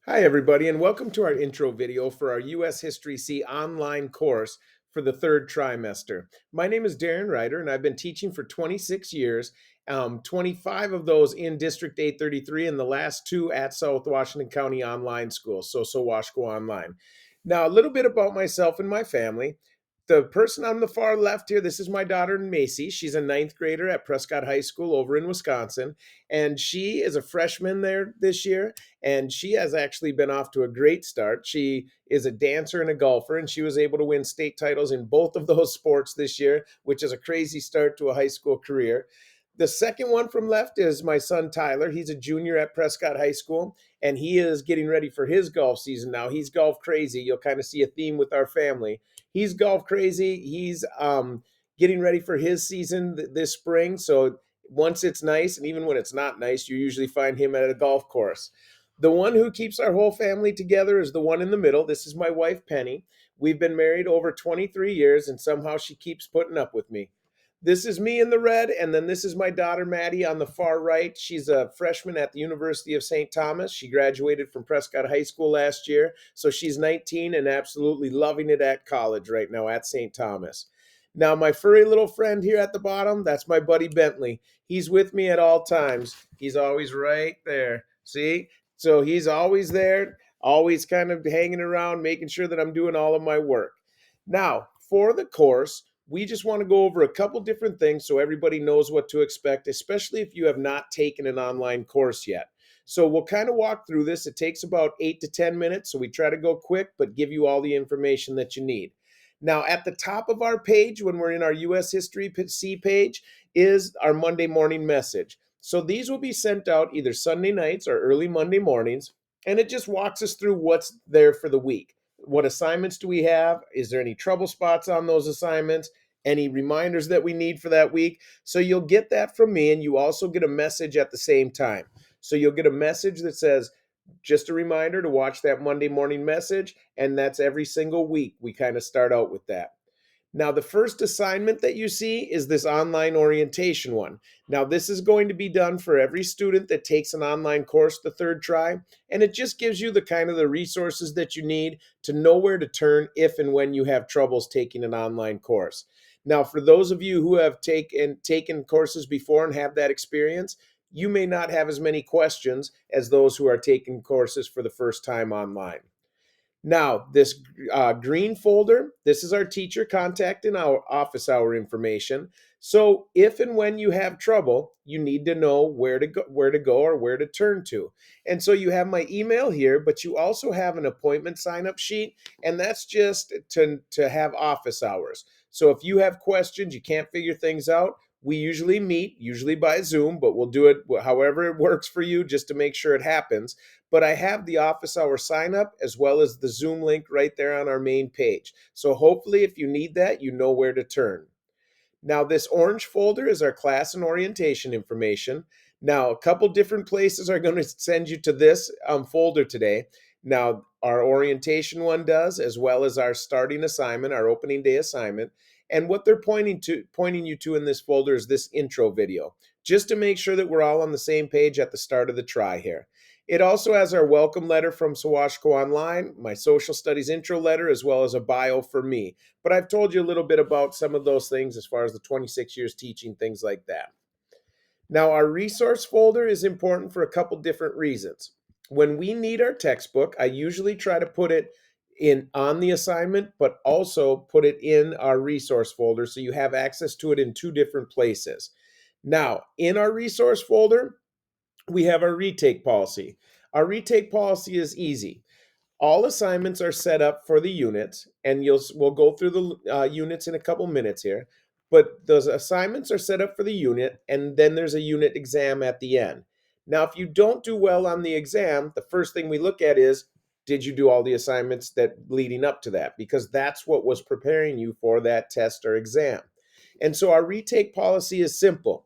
Hi, everybody, and welcome to our intro video for our U.S. History C online course for the third trimester. My name is Darren Ryder, and I've been teaching for 26 years, 25 of those in District 833, and the last two at South Washington County Online School, so Washco Online. Now, a little bit about myself and my family. The person on the far left here, this is my daughter Macy. She's a ninth grader at Prescott High School over in Wisconsin, and she is a freshman there this year, and she has actually been off to a great start. She is a dancer and a golfer, and she was able to win state titles in both of those sports this year, which is a crazy start to a high school career. The second one from left is my son Tyler. He's a junior at Prescott High School, and he is getting ready for his golf season now. He's golf crazy. You'll kind of see a theme with our family. He's golf crazy. He's getting ready for his season this spring. So once it's nice, and even when it's not nice, you usually find him at a golf course. The one who keeps our whole family together is the one in the middle. This is my wife, Penny. We've been married over 23 years, and somehow she keeps putting up with me. This is me in the red, and then this is my daughter, Maddie, on the far right. She's a freshman at the University of St. Thomas. She graduated from Prescott High School last year, so she's 19 and absolutely loving it at college right now at St. Thomas. Now, my furry little friend here at the bottom, that's my buddy Bentley. He's with me at all times. He's always right there. See? So he's always there, always kind of hanging around, making sure that I'm doing all of my work. Now, for the course, we just want to go over a couple different things so everybody knows what to expect, especially if you have not taken an online course yet. So we'll kind of walk through this. It takes about 8 to 10 minutes, so we try to go quick, but give you all the information that you need. Now, at the top of our page, when we're in our U.S. History C page, is our Monday morning message. So these will be sent out either Sunday nights or early Monday mornings, and it just walks us through what's there for the week. What assignments do we have? Is there any trouble spots on those assignments? Any reminders that we need for that week? So you'll get that from me, and you also get a message at the same time. So you'll get a message that says, just a reminder to watch that Monday morning message, and that's every single week. We kind of start out with that. Now, the first assignment that you see is this online orientation one. Now, this is going to be done for every student that takes an online course the third try, and it just gives you the kind of the resources that you need to know where to turn if and when you have troubles taking an online course. Now, for those of you who have taken courses before and have that experience, you may not have as many questions as those who are taking courses for the first time online. Now, this green folder, this is our teacher contact and our office hour information. So if and when you have trouble, you need to know where to go or where to turn to. And so you have my email here, but you also have an appointment sign-up sheet, and that's just to have office hours. So if you have questions, you can't figure things out, we usually meet, usually by Zoom, but we'll do it however it works for you just to make sure it happens. But I have the office hour sign up as well as the Zoom link right there on our main page. So hopefully, if you need that, you know where to turn. Now, this orange folder is our class and orientation information. Now, a couple different places are going to send you to this folder today. Now, our orientation one does, as well as our starting assignment, our opening day assignment. And what they're pointing you to in this folder is this intro video, just to make sure that we're all on the same page at the start of the try here. It also has our welcome letter from Sawashco Online, my social studies intro letter, as well as a bio for me. But I've told you a little bit about some of those things as far as the 26 years teaching, things like that. Now, our resource folder is important for a couple different reasons. When we need our textbook, I usually try to put it in on the assignment, but also put it in our resource folder so you have access to it in two different places. Now, in our resource folder, we have our retake policy. Our retake policy is easy. All assignments are set up for the units, and we'll go through the units in a couple minutes here. But those assignments are set up for the unit, and then there's a unit exam at the end. Now, if you don't do well on the exam, the first thing we look at is, did you do all the assignments that leading up to that? Because that's what was preparing you for that test or exam. And so our retake policy is simple.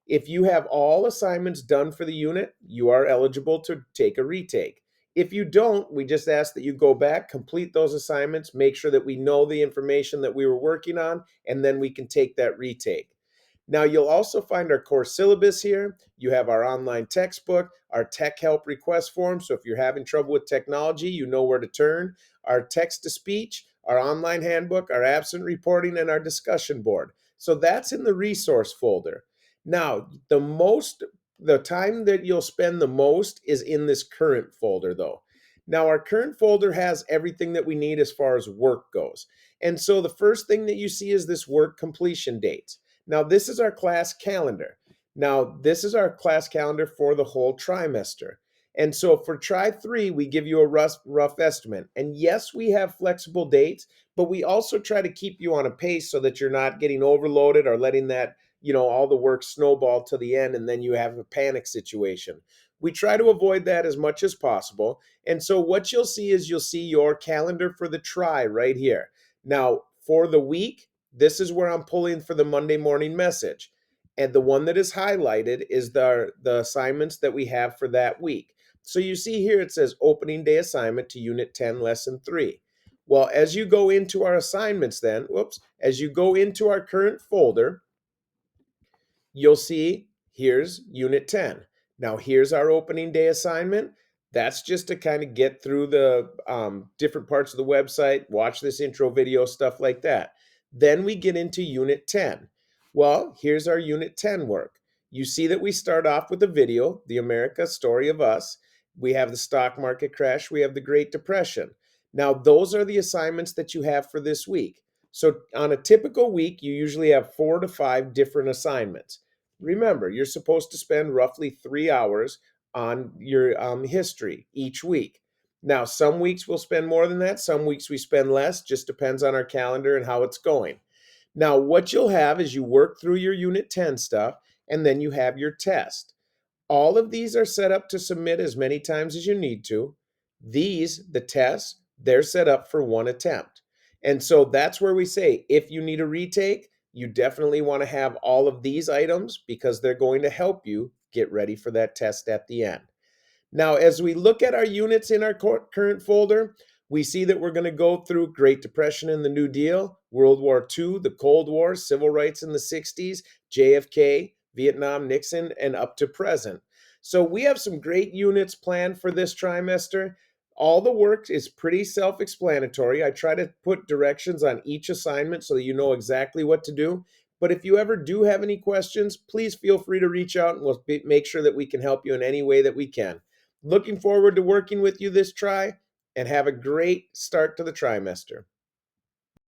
If you have all assignments done for the unit, you are eligible to take a retake. If you don't, we just ask that you go back, complete those assignments, make sure that we know the information that we were working on, and then we can take that retake. Now, you'll also find our course syllabus here. You have our online textbook, our tech help request form. So if you're having trouble with technology, you know where to turn. Our text to speech, our online handbook, our absent reporting, and our discussion board. So that's in the resource folder. Now, the time that you'll spend the most is in this current folder, though. Now, our current folder has everything that we need as far as work goes. And so the first thing that you see is this work completion dates. Now, this is our class calendar. Now, this is our class calendar for the whole trimester. And so for try 3, we give you a rough estimate. And yes, we have flexible dates, but we also try to keep you on a pace so that you're not getting overloaded or letting that, all the work snowball to the end and then you have a panic situation. We try to avoid that as much as possible. And so what you'll see is you'll see your calendar for the try right here. Now, for the week, this is where I'm pulling for the Monday morning message. And the one that is highlighted is the assignments that we have for that week. So you see here it says opening day assignment to Unit 10, Lesson 3. Well, as you go into our assignments then, as you go into our current folder, you'll see here's Unit 10. Now, here's our opening day assignment. That's just to kind of get through the different parts of the website, watch this intro video, stuff like that. Then we get into Unit 10. Well, here's our Unit 10 work. You see that we start off with a video, The America Story of Us. We have the stock market crash. We have the Great Depression. Now, those are the assignments that you have for this week. So on a typical week, you usually have 4 to 5 different assignments. Remember, you're supposed to spend roughly 3 hours on your history each week. Now, some weeks we'll spend more than that. Some weeks we spend less. Just depends on our calendar and how it's going. Now, what you'll have is you work through your Unit 10 stuff, and then you have your test. All of these are set up to submit as many times as you need to. The tests, they're set up for one attempt. And so that's where we say if you need a retake, you definitely want to have all of these items because they're going to help you get ready for that test at the end. Now, as we look at our units in our current folder, we see that we're going to go through Great Depression and the New Deal, World War II, the Cold War, civil rights in the 60s, JFK, Vietnam, Nixon, and up to present. So we have some great units planned for this trimester. All the work is pretty self-explanatory. I try to put directions on each assignment so that you know exactly what to do. But if you ever do have any questions, please feel free to reach out and we'll make sure that we can help you in any way that we can. Looking forward to working with you this try and have a great start to the trimester.